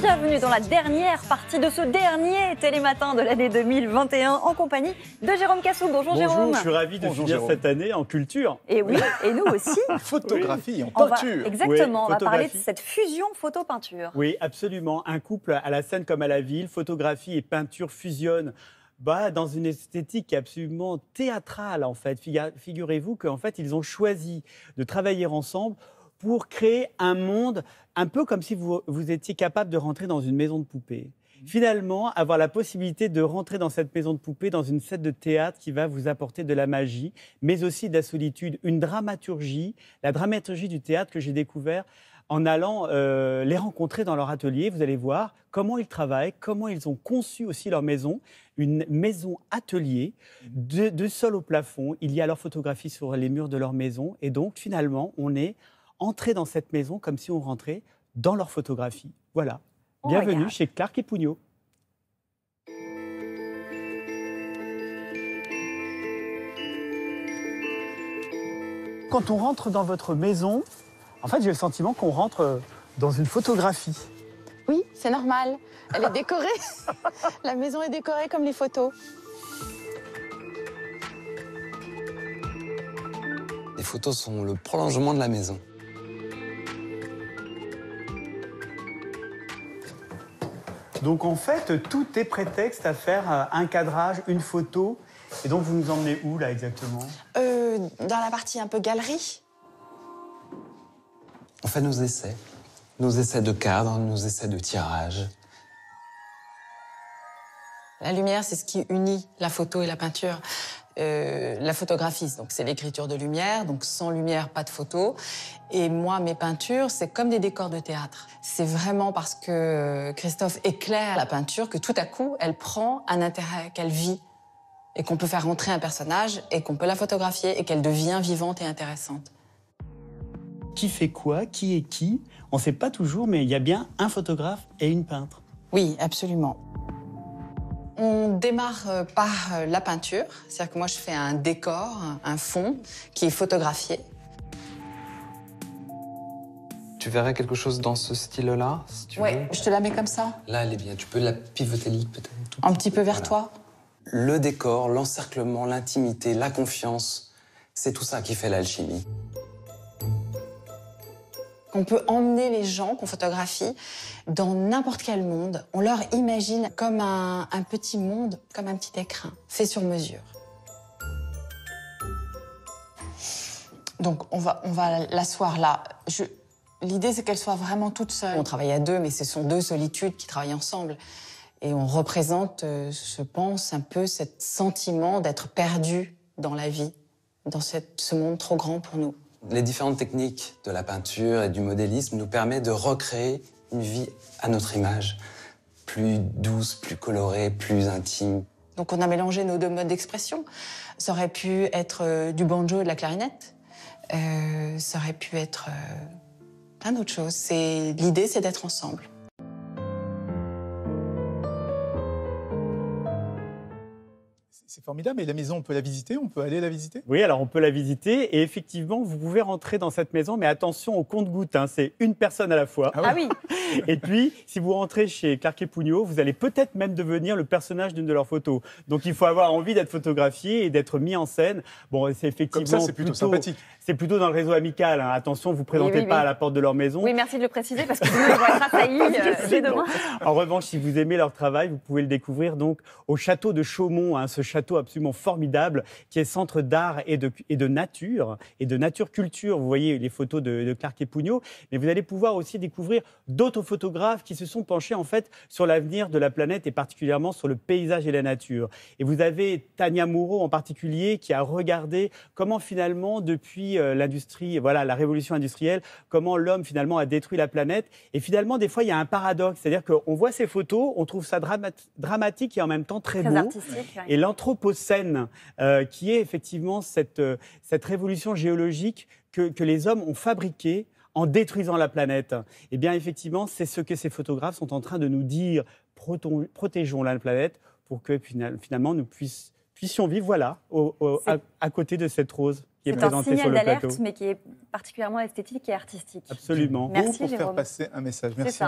Bienvenue dans la dernière partie de ce dernier Télématin de l'année 2021 en compagnie de Jérôme Cassou. Bonjour Jérôme. Bonjour, je suis ravi de finir cette année en culture. Et oui, et nous aussi. Photographie, en peinture. Exactement, Oui, on va parler de cette fusion photo-peinture. Oui, absolument. Un couple à la scène comme à la ville, photographie et peinture fusionnent. Dans une esthétique qui est absolument théâtrale en fait. Figurez-vous qu'en fait ils ont choisi de travailler ensemble pour créer un monde un peu comme si vous étiez capable de rentrer dans une maison de poupée. Finalement, avoir la possibilité de rentrer dans cette maison de poupée, dans une scène de théâtre qui va vous apporter de la magie, mais aussi de la solitude, une dramaturgie, la dramaturgie du théâtre que j'ai découvert en allant les rencontrer dans leur atelier. Vous allez voir comment ils travaillent, comment ils ont conçu aussi leur maison, une maison atelier, de sol au plafond. Il y a leur photographie sur les murs de leur maison et donc finalement, on est entré dans cette maison comme si on rentrait dans leur photographie. Voilà. Bienvenue chez Clark et Pougnot. Quand on rentre dans votre maison, en fait, j'ai le sentiment qu'on rentre dans une photographie. Oui, c'est normal. Elle est décorée. La maison est décorée comme les photos. Les photos sont le prolongement de la maison. Donc en fait, tout est prétexte à faire un cadrage, une photo. Et donc vous nous emmenez où là exactement ? Dans la partie un peu galerie. On fait nos essais de cadre, nos essais de tirage. La lumière, c'est ce qui unit la photo et la peinture. La photographie, donc c'est l'écriture de lumière, donc sans lumière, pas de photo. Et moi, mes peintures, c'est comme des décors de théâtre. C'est vraiment parce que Christophe éclaire la peinture que tout à coup, elle prend un intérêt, qu'elle vit, et qu'on peut faire rentrer un personnage, et qu'on peut la photographier, et qu'elle devient vivante et intéressante. Qui fait quoi ? Qui est qui ? On ne sait pas toujours, mais il y a bien un photographe et une peintre. Oui, absolument. On démarre par la peinture, c'est-à-dire que moi je fais un décor, un fond qui est photographié. Tu verrais quelque chose dans ce style-là, si tu veux. Je te la mets comme ça. Là, elle est bien. Tu peux la pivoter peut-être Un petit peu vers toi. Le décor, l'encerclement, l'intimité, la confiance, c'est tout ça qui fait l'alchimie. On peut emmener les gens qu'on photographie dans n'importe quel monde. On leur imagine comme un petit monde, comme un petit écrin, fait sur mesure. Donc on va l'asseoir là. L'idée, c'est qu'elle soit vraiment toute seule. On travaille à deux, mais ce sont deux solitudes qui travaillent ensemble. Et on représente, je pense, un peu ce sentiment d'être perdu dans la vie, dans ce monde trop grand pour nous. Les différentes techniques de la peinture et du modélisme nous permettent de recréer une vie à notre image, plus douce, plus colorée, plus intime. Donc on a mélangé nos deux modes d'expression. Ça aurait pu être du banjo et de la clarinette. Ça aurait pu être plein d'autres choses. L'idée, c'est d'être ensemble. C'est formidable. Et la maison, on peut la visiter? On peut aller la visiter? Oui, alors on peut la visiter. Et effectivement, vous pouvez rentrer dans cette maison. Mais attention au compte-gouttes, hein, c'est une personne à la fois. Ah oui. Et puis, si vous rentrez chez Clark et Pougnot, vous allez peut-être même devenir le personnage d'une de leurs photos. Donc il faut avoir envie d'être photographié et d'être mis en scène. Bon, c'est effectivement... Comme ça, c'est plutôt sympathique. C'est plutôt dans le réseau amical. Hein. Attention, vous ne présentez pas à la porte de leur maison. Oui, merci de le préciser parce que sinon ils vont être assaillis dès demain. En revanche, si vous aimez leur travail, vous pouvez le découvrir donc au château de Chaumont, hein, ce château absolument formidable qui est centre d'art et de nature culture. Vous voyez les photos de Clark et Pougnot, mais vous allez pouvoir aussi découvrir d'autres photographes qui se sont penchés en fait sur l'avenir de la planète et particulièrement sur le paysage et la nature. Et vous avez Tania Moreau en particulier qui a regardé comment finalement depuis l'industrie, voilà, la révolution industrielle, comment l'homme finalement a détruit la planète. Et finalement, des fois, il y a un paradoxe, c'est-à-dire qu'on voit ces photos, on trouve ça dramatique et en même temps très beau. Artistique. Et l'anthropocène, qui est effectivement cette révolution géologique que les hommes ont fabriquée en détruisant la planète. Eh bien, effectivement, c'est ce que ces photographes sont en train de nous dire. Protégeons la planète pour que finalement nous puissions vivre, voilà, à côté de cette rose qui est présentée sur le plateau. C'est un signal d'alerte, mais qui est particulièrement esthétique et artistique. Absolument. Merci, pour Jérôme. faire passer un message. Merci.